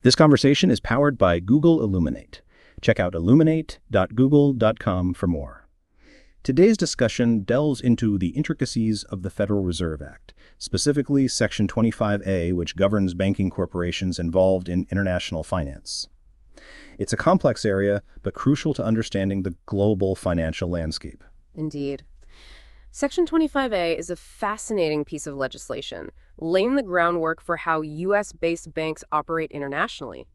This conversation is powered by Google Illuminate. Check out illuminate.google.com for more. Today's discussion delves into the intricacies of the Federal Reserve Act, specifically Section 25A, which governs banking corporations involved in international finance. It's a complex area, but crucial to understanding the global financial landscape. Indeed. Section 25A is a fascinating piece of legislation, laying the groundwork for how U.S.-based banks operate internationally.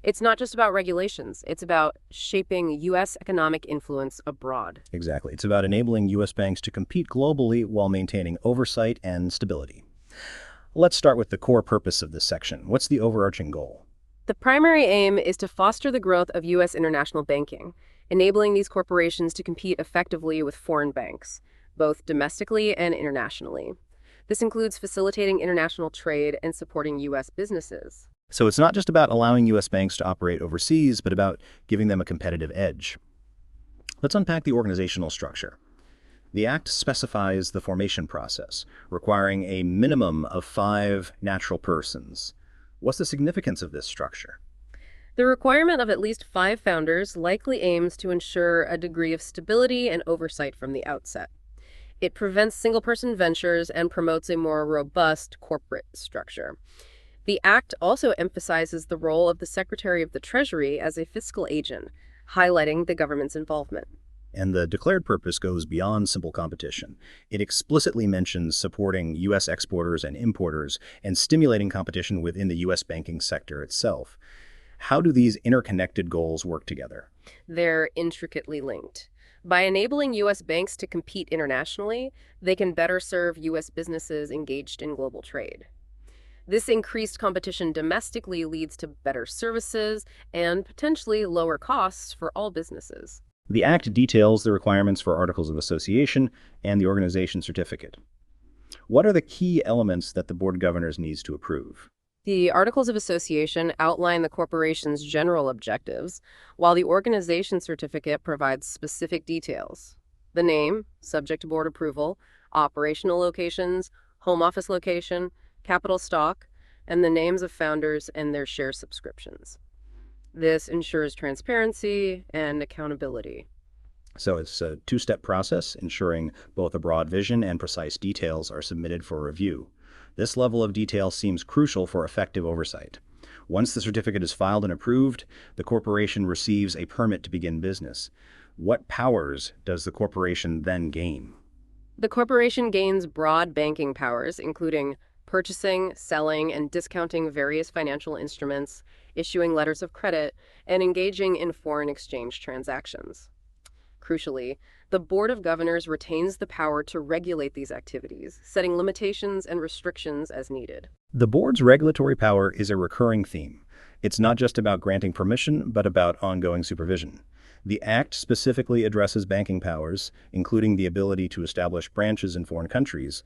It's not just about regulations, it's about shaping U.S. economic influence abroad. Exactly. It's about enabling U.S. banks to compete globally while maintaining oversight and stability. Let's start with the core purpose of this section. What's the overarching goal? The primary aim is to foster the growth of U.S. international banking, enabling these corporations to compete effectively with foreign banks, both domestically and internationally. This includes facilitating international trade and supporting U.S. businesses. So it's not just about allowing U.S. banks to operate overseas, but about giving them a competitive edge. Let's unpack the organizational structure. The Act specifies the formation process, requiring a minimum of 5 natural persons. What's the significance of this structure? The requirement of at least 5 founders likely aims to ensure a degree of stability and oversight from the outset. It prevents single-person ventures and promotes a more robust corporate structure. The Act also emphasizes the role of the Secretary of the Treasury as a fiscal agent, highlighting the government's involvement. And the declared purpose goes beyond simple competition. It explicitly mentions supporting U.S. exporters and importers and stimulating competition within the U.S. banking sector itself. How do these interconnected goals work together? They're intricately linked. By enabling U.S. banks to compete internationally, they can better serve U.S. businesses engaged in global trade. This increased competition domestically leads to better services and potentially lower costs for all businesses. The Act details the requirements for Articles of Association and the organization certificate. What are the key elements that the Board of Governors needs to approve? The Articles of Association outline the corporation's general objectives, while the organization certificate provides specific details. The name, subject to board approval, operational locations, home office location, capital stock, and the names of founders and their share subscriptions. This ensures transparency and accountability. So it's a 2-step process, ensuring both a broad vision and precise details are submitted for review. This level of detail seems crucial for effective oversight. Once the certificate is filed and approved, the corporation receives a permit to begin business. What powers does the corporation then gain? The corporation gains broad banking powers, including purchasing, selling, and discounting various financial instruments, issuing letters of credit, and engaging in foreign exchange transactions. Crucially, the Board of Governors retains the power to regulate these activities, setting limitations and restrictions as needed. The board's regulatory power is a recurring theme. It's not just about granting permission, but about ongoing supervision. The Act specifically addresses banking powers, including the ability to establish branches in foreign countries.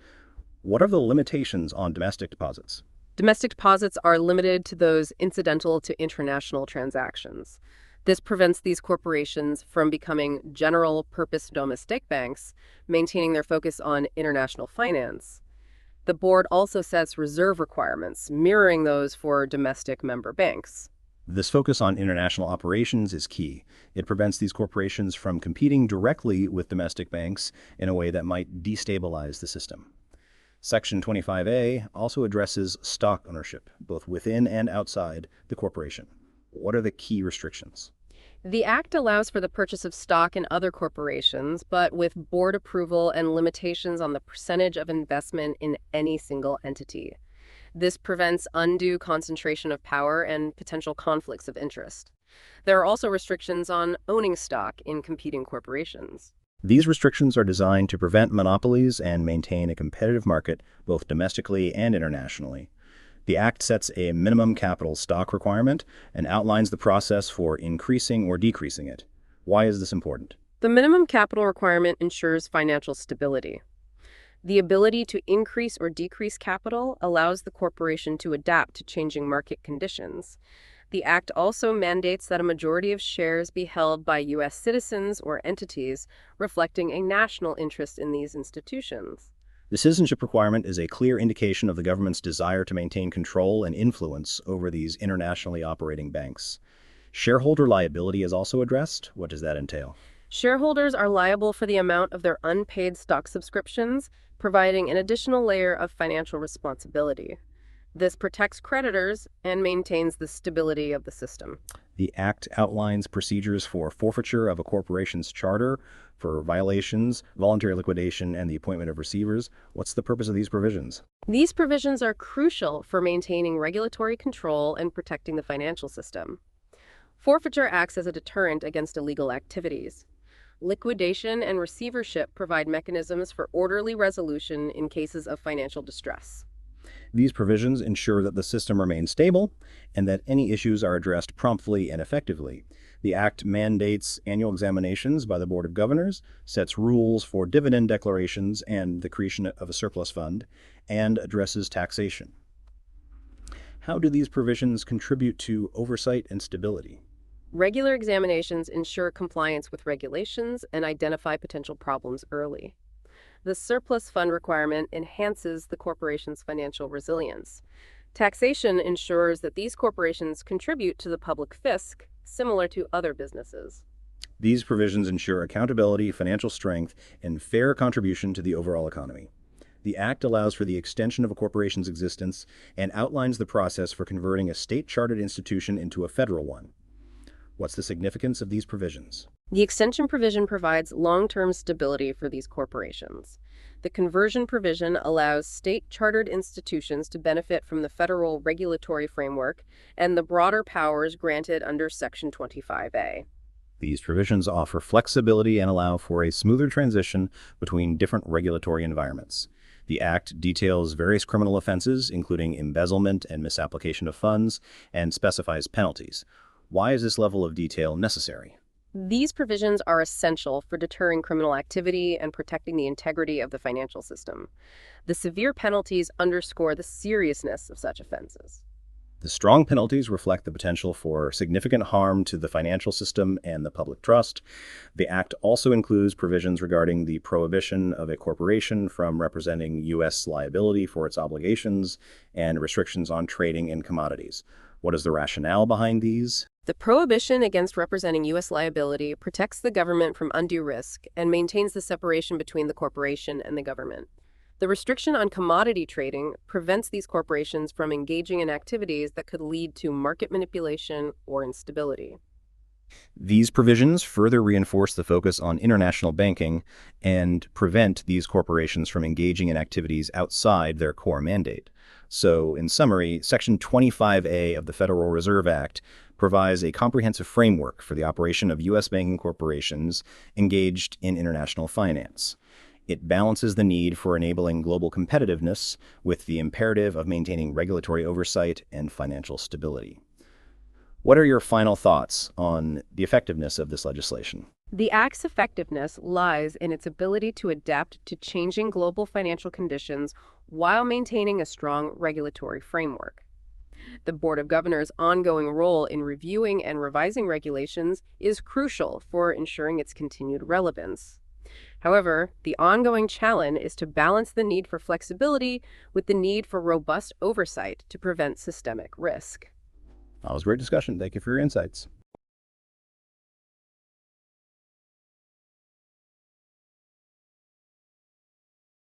What are the limitations on domestic deposits? Domestic deposits are limited to those incidental to international transactions. This prevents these corporations from becoming general-purpose domestic banks, maintaining their focus on international finance. The board also sets reserve requirements, mirroring those for domestic member banks. This focus on international operations is key. It prevents these corporations from competing directly with domestic banks in a way that might destabilize the system. Section 25A also addresses stock ownership, both within and outside the corporation. What are the key restrictions? The Act allows for the purchase of stock in other corporations, but with board approval and limitations on the percentage of investment in any single entity. This prevents undue concentration of power and potential conflicts of interest. There are also restrictions on owning stock in competing corporations. These restrictions are designed to prevent monopolies and maintain a competitive market both domestically and internationally. The Act sets a minimum capital stock requirement and outlines the process for increasing or decreasing it. Why is this important? The minimum capital requirement ensures financial stability. The ability to increase or decrease capital allows the corporation to adapt to changing market conditions. The Act also mandates that a majority of shares be held by U.S. citizens or entities, reflecting a national interest in these institutions. The citizenship requirement is a clear indication of the government's desire to maintain control and influence over these internationally operating banks. Shareholder liability is also addressed. What does that entail? Shareholders are liable for the amount of their unpaid stock subscriptions, providing an additional layer of financial responsibility. This protects creditors and maintains the stability of the system. The Act outlines procedures for forfeiture of a corporation's charter, for violations, voluntary liquidation, and the appointment of receivers. What's the purpose of these provisions? These provisions are crucial for maintaining regulatory control and protecting the financial system. Forfeiture acts as a deterrent against illegal activities. Liquidation and receivership provide mechanisms for orderly resolution in cases of financial distress. These provisions ensure that the system remains stable and that any issues are addressed promptly and effectively. The Act mandates annual examinations by the Board of Governors, sets rules for dividend declarations and the creation of a surplus fund, and addresses taxation. How do these provisions contribute to oversight and stability? Regular examinations ensure compliance with regulations and identify potential problems early. The surplus fund requirement enhances the corporation's financial resilience. Taxation ensures that these corporations contribute to the public fisc, similar to other businesses. These provisions ensure accountability, financial strength, and fair contribution to the overall economy. The Act allows for the extension of a corporation's existence and outlines the process for converting a state-chartered institution into a federal one. What's the significance of these provisions? The extension provision provides long-term stability for these corporations. The conversion provision allows state-chartered institutions to benefit from the federal regulatory framework and the broader powers granted under Section 25A. These provisions offer flexibility and allow for a smoother transition between different regulatory environments. The Act details various criminal offenses, including embezzlement and misapplication of funds, and specifies penalties. Why is this level of detail necessary? These provisions are essential for deterring criminal activity and protecting the integrity of the financial system. The severe penalties underscore the seriousness of such offenses. The strong penalties reflect the potential for significant harm to the financial system and the public trust. The Act also includes provisions regarding the prohibition of a corporation from representing U.S. liability for its obligations and restrictions on trading in commodities. What is the rationale behind these? The prohibition against representing U.S. liability protects the government from undue risk and maintains the separation between the corporation and the government. The restriction on commodity trading prevents these corporations from engaging in activities that could lead to market manipulation or instability. These provisions further reinforce the focus on international banking and prevent these corporations from engaging in activities outside their core mandate. So, in summary, Section 25A of the Federal Reserve Act provides a comprehensive framework for the operation of U.S. banking corporations engaged in international finance. It balances the need for enabling global competitiveness with the imperative of maintaining regulatory oversight and financial stability. What are your final thoughts on the effectiveness of this legislation? The Act's effectiveness lies in its ability to adapt to changing global financial conditions while maintaining a strong regulatory framework. The Board of Governors' ongoing role in reviewing and revising regulations is crucial for ensuring its continued relevance. However, the ongoing challenge is to balance the need for flexibility with the need for robust oversight to prevent systemic risk. That was a great discussion. Thank you for your insights.